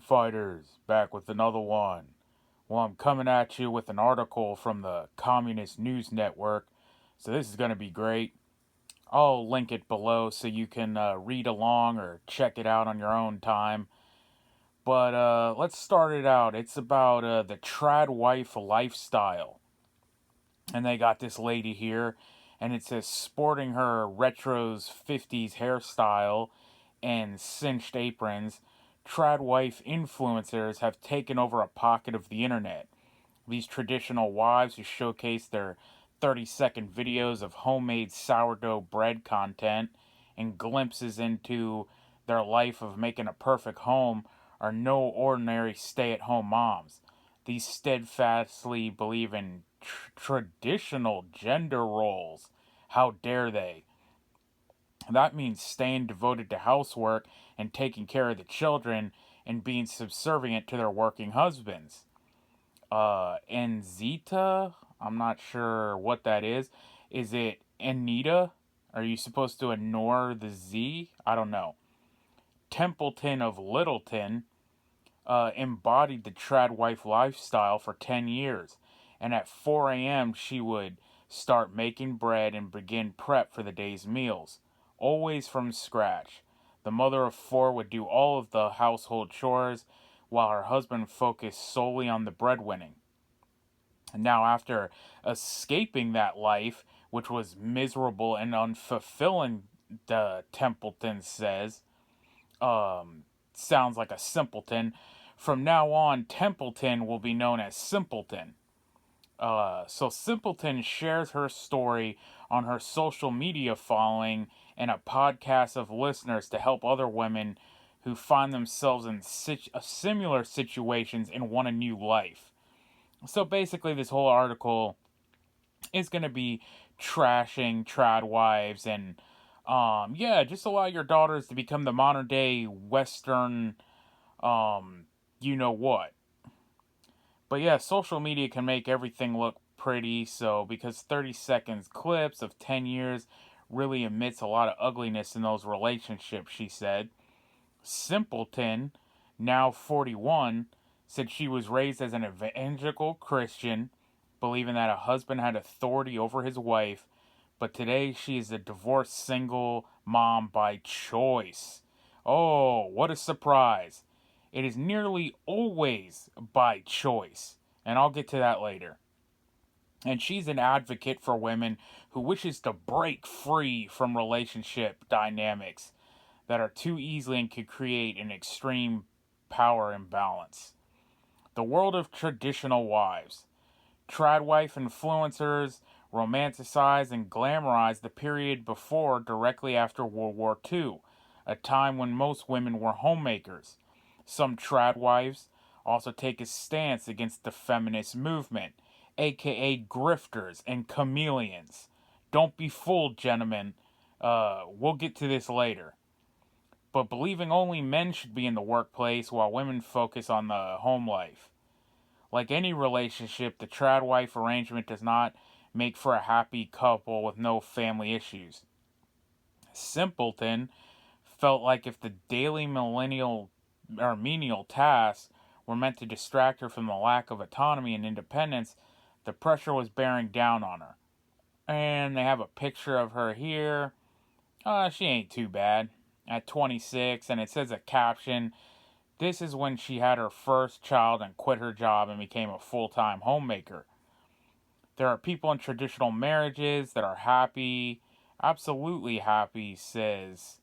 fighters, back with another one. Well, I'm coming at you with an article from the Communist News Network, so this is going to be great. I'll link it below so you can read along or check it out on your own time. But let's start it out. It's about the trad wife lifestyle. And they got this lady here, and it says sporting her retro's 50s hairstyle and cinched aprons, trad wife influencers have taken over a pocket of the internet. These traditional wives who showcase their 30-second videos of homemade sourdough bread content and glimpses into their life of making a perfect home are no ordinary stay-at-home moms. These steadfastly believe in traditional gender roles. How dare they? That means staying devoted to housework and taking care of the children and being subservient to their working husbands. Enzita? I'm not sure what that is. Is it Anita? Are you supposed to ignore the Z? I don't know. Templeton of Littleton embodied the trad wife lifestyle for 10 years, and at 4 a.m. she would start making bread and begin prep for the day's meals, always from scratch. The mother of four would do all of the household chores, while her husband focused solely on the breadwinning. And now, after escaping that life, which was miserable and unfulfilling, the Templeton says, sounds like a simpleton. From now on, Templeton will be known as Simpleton. So Simpleton shares her story on her social media following and a podcast of listeners to help other women who find themselves in similar situations and want a new life. So basically, this whole article is going to be trashing trad wives and, just allow your daughters to become the modern day Western, you know what. But yeah, social media can make everything look pretty, so because 30 seconds clips of 10 years really emits a lot of ugliness in those relationships, she said. Simpleton, now 41, said she was raised as an evangelical Christian, believing that a husband had authority over his wife, but today she is a divorced single mom by choice. Oh, what a surprise. It is nearly always by choice, and I'll get to that later. And she's an advocate for women who wishes to break free from relationship dynamics that are too easily and could create an extreme power imbalance. The world of traditional wives. Trad wife influencers romanticize and glamorize the period before directly after World War II, a time when most women were homemakers. Some trad wives also take a stance against the feminist movement, aka grifters and chameleons. Don't be fooled, gentlemen. We'll get to this later. But believing only men should be in the workplace while women focus on the home life. Like any relationship, the trad wife arrangement does not make for a happy couple with no family issues. Simpleton felt like if the daily menial tasks were meant to distract her from the lack of autonomy and independence, the pressure was bearing down on her. And they have a picture of her here. She ain't too bad. At 26, and it says a caption, this is when she had her first child and quit her job and became a full-time homemaker. There are people in traditional marriages that are happy, absolutely happy, says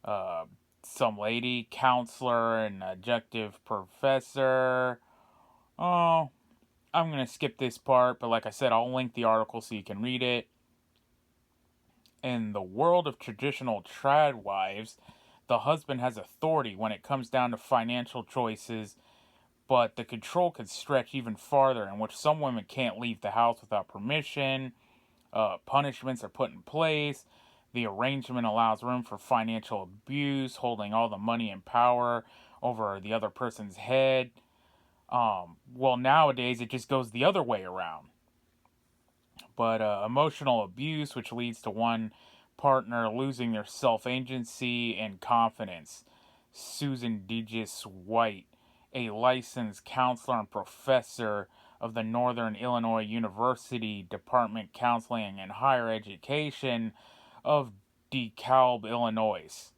some lady, counselor, and adjective professor. Oh, I'm going to skip this part, but like I said, I'll link the article so you can read it. In the world of traditional trad wives, the husband has authority when it comes down to financial choices, but the control could stretch even farther, in which some women can't leave the house without permission, punishments are put in place, the arrangement allows room for financial abuse, holding all the money and power over the other person's head. Well, nowadays it just goes the other way around. But emotional abuse, which leads to one partner losing their self-agency and confidence. Susan Digis White, a licensed counselor and professor of the Northern Illinois University Department Counseling and Higher Education of DeKalb, Illinois.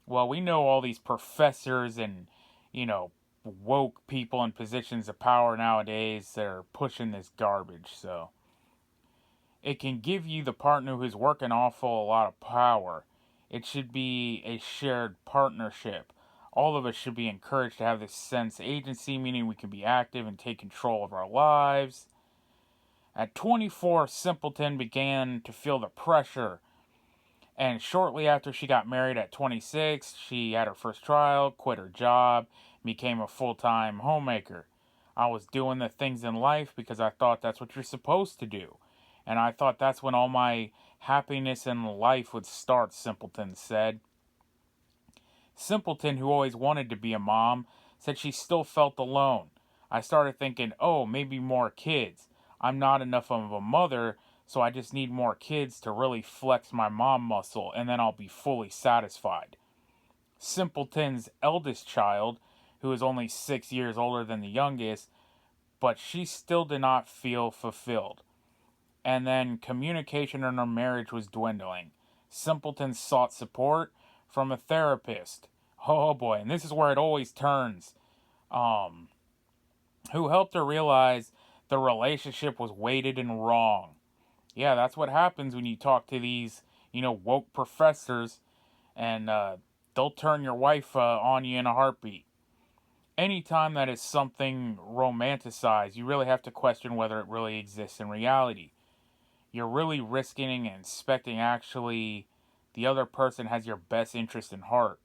Well, we know all these professors and, you know, woke people in positions of power nowadays that are pushing this garbage, so it can give you, the partner who's working awful, a lot of power. It should be a shared partnership. All of us should be encouraged to have this sense of agency, meaning we can be active and take control of our lives. At 24, Simpleton began to feel the pressure, and shortly after she got married at 26, she had her first child, quit her job, became a full-time homemaker. I was doing the things in life because I thought that's what you're supposed to do. And I thought that's when all my happiness in life would start, Simpleton said. Simpleton, who always wanted to be a mom, said she still felt alone. I started thinking, oh, maybe more kids. I'm not enough of a mother, so I just need more kids to really flex my mom muscle, and then I'll be fully satisfied. Simpleton's eldest child, who is only 6 years older than the youngest, but she still did not feel fulfilled. And then communication in her marriage was dwindling. Simpleton sought support from a therapist. Oh boy, and this is where it always turns. Who helped her realize the relationship was weighted and wrong. Yeah, that's what happens when you talk to these, woke professors, and they'll turn your wife on you in a heartbeat. Anytime that is something romanticized, you really have to question whether it really exists in reality. You're really risking and expecting actually the other person has your best interest in heart.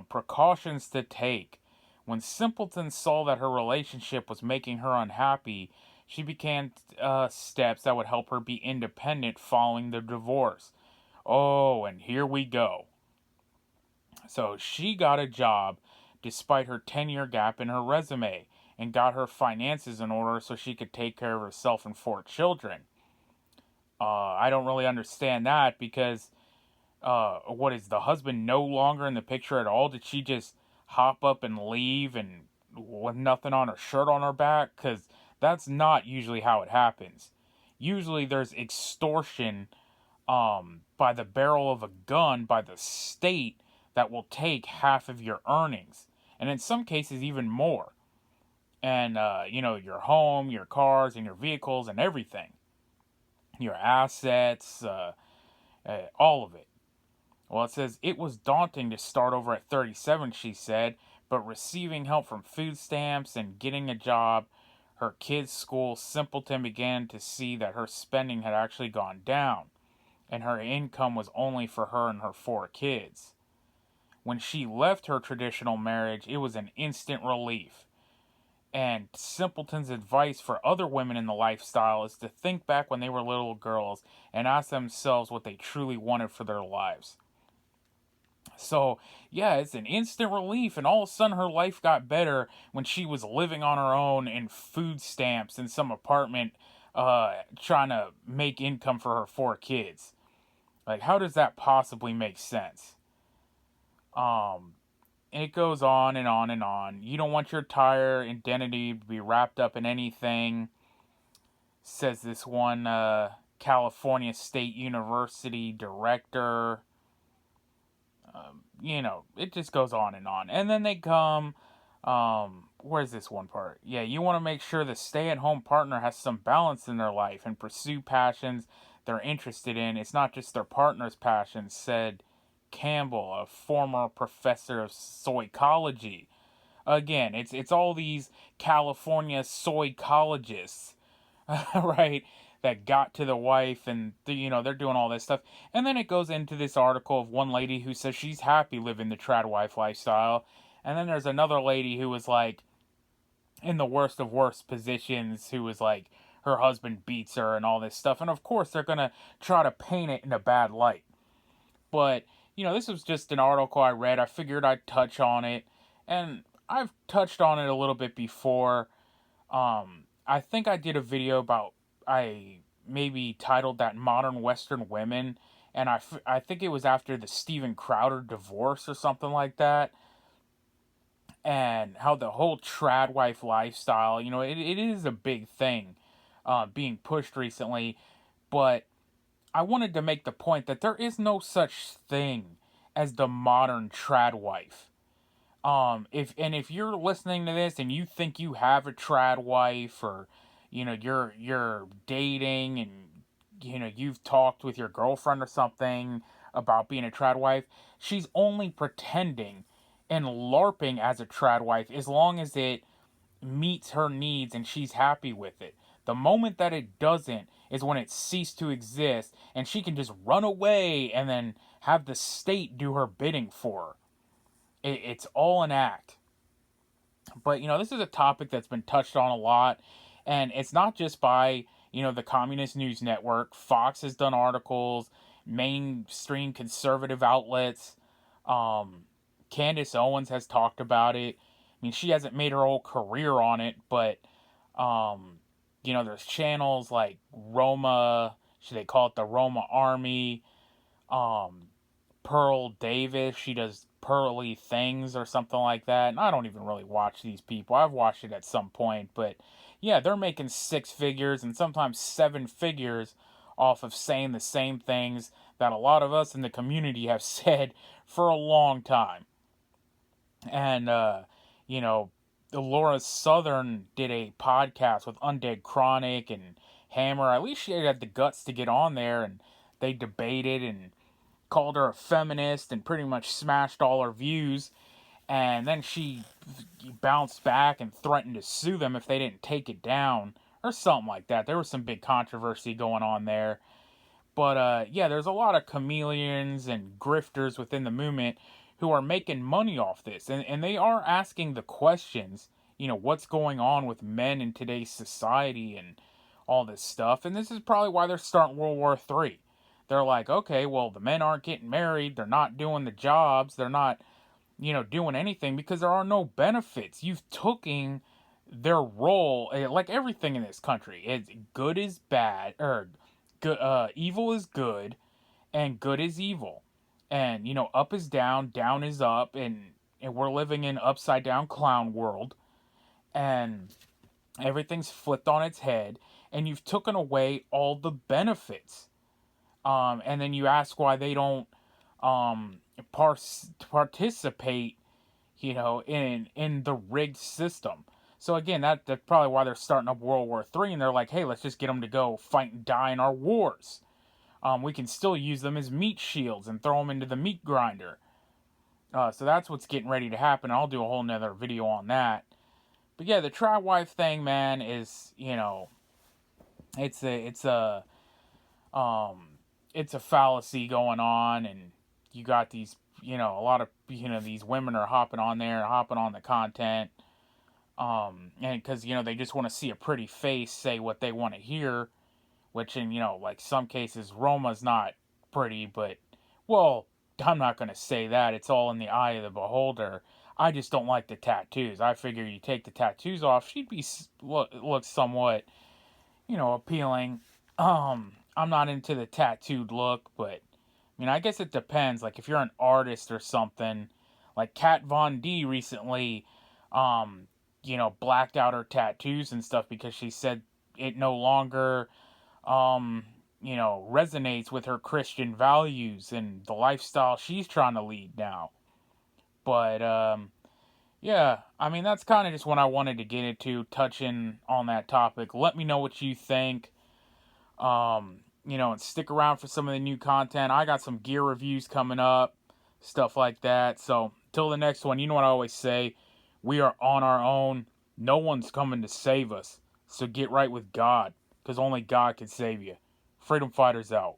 Precautions to take. When Simpleton saw that her relationship was making her unhappy, she began steps that would help her be independent following the divorce. Oh, and here we go. So she got a job despite her 10-year gap in her resume and got her finances in order so she could take care of herself and 4 children. I don't really understand that because what is the husband no longer in the picture at all? Did she just hop up and leave and with nothing on her shirt on her back? Because that's not usually how it happens. Usually there's extortion by the barrel of a gun by the state that will take half of your earnings. And in some cases, even more. And, your home, your cars, and your vehicles, and everything. Your assets, all of it. Well, it says, it was daunting to start over at 37, she said, but receiving help from food stamps and getting a job, her kids' school, Simpleton began to see that her spending had actually gone down, and her income was only for her and her 4 kids. When she left her traditional marriage, it was an instant relief. And Simpleton's advice for other women in the lifestyle is to think back when they were little girls and ask themselves what they truly wanted for their lives. So, yeah, it's an instant relief, and all of a sudden her life got better when she was living on her own in food stamps in some apartment, trying to make income for her 4 kids. Like, how does that possibly make sense? And it goes on and on and on. You don't want your entire identity to be wrapped up in anything, says this one California State University director. It just goes on and on. And then they come, where's this one part? Yeah, you want to make sure the stay-at-home partner has some balance in their life and pursue passions they're interested in. It's not just their partner's passions, said Campbell, a former professor of psychology. Again, it's all these California psychologists, right, that got to the wife, and they're doing all this stuff. And then it goes into this article of one lady who says she's happy living the trad wife lifestyle, and then there's another lady who was like in the worst of worst positions, who was like her husband beats her and all this stuff. And of course they're gonna try to paint it in a bad light. But this was just an article I read. I figured I'd touch on it, and I've touched on it a little bit before. I think I did a video about, I maybe titled that Modern Western Women, and I think it was after the Steven Crowder divorce or something like that. and how the whole trad wife lifestyle, it is a big thing being pushed recently. But I wanted to make the point that there is no such thing as the modern trad wife. If you're listening to this and you think you have a trad wife, or you're dating, and you've talked with your girlfriend or something about being a trad wife, she's only pretending and LARPing as a trad wife as long as it meets her needs and she's happy with it. The moment that it doesn't is when it ceased to exist, and she can just run away and then have the state do her bidding for her. It's all an act. But this is a topic that's been touched on a lot, and it's not just by the Communist News Network. Fox has done articles, mainstream conservative outlets. Candace Owens has talked about it. I mean, she hasn't made her whole career on it, but there's channels like Roma. Should they call it the Roma Army? Pearl Davis, she does Pearly Things or something like that. And I don't even really watch these people. I've watched it at some point, but yeah, they're making 6 figures and sometimes 7 figures off of saying the same things that a lot of us in the community have said for a long time. And Laura Southern did a podcast with Undead Chronic and Hammer. At least she had the guts to get on there, and they debated and called her a feminist and pretty much smashed all her views. And then she bounced back and threatened to sue them if they didn't take it down or something like that. There was some big controversy going on there. But there's a lot of chameleons and grifters within the movement who are making money off this. And they are asking the questions, what's going on with men in today's society and all this stuff. And this is probably why they're starting World War III. They're like, okay, well, the men aren't getting married. They're not doing the jobs. They're not, doing anything because there are no benefits. You've taken their role, like everything in this country. It's good is bad, or good, evil is good, and good is evil. And, up is down, down is up, and we're living in upside down clown world. And everything's flipped on its head, and you've taken away all the benefits. And then you ask why they don't participate, in the rigged system. So again, that's probably why they're starting up World War III, and they're like, hey, let's just get them to go fight and die in our wars. We can still use them as meat shields and throw them into the meat grinder. So that's what's getting ready to happen. I'll do a whole nother video on that. But yeah, the trad wife thing, man, is, it's a fallacy going on, and you got these, a lot of, these women are hopping on there, hopping on the content, and because, they just want to see a pretty face say what they want to hear, which in, like some cases, Roma's not pretty, but, well, I'm not going to say that. It's all in the eye of the beholder. I just don't like the tattoos. I figure you take the tattoos off, she'd be, look somewhat, appealing. I'm not into the tattooed look, but, I guess it depends. Like, if you're an artist or something, like Kat Von D recently, blacked out her tattoos and stuff because she said it no longer, resonates with her Christian values and the lifestyle she's trying to lead now. But, that's kind of just what I wanted to get into, touching on that topic. Let me know what you think. And stick around for some of the new content. I got some gear reviews coming up, stuff like that. So, till the next one, you know what I always say, we are on our own. No one's coming to save us. So get right with God, because only God can save you. Freedom Fighters out.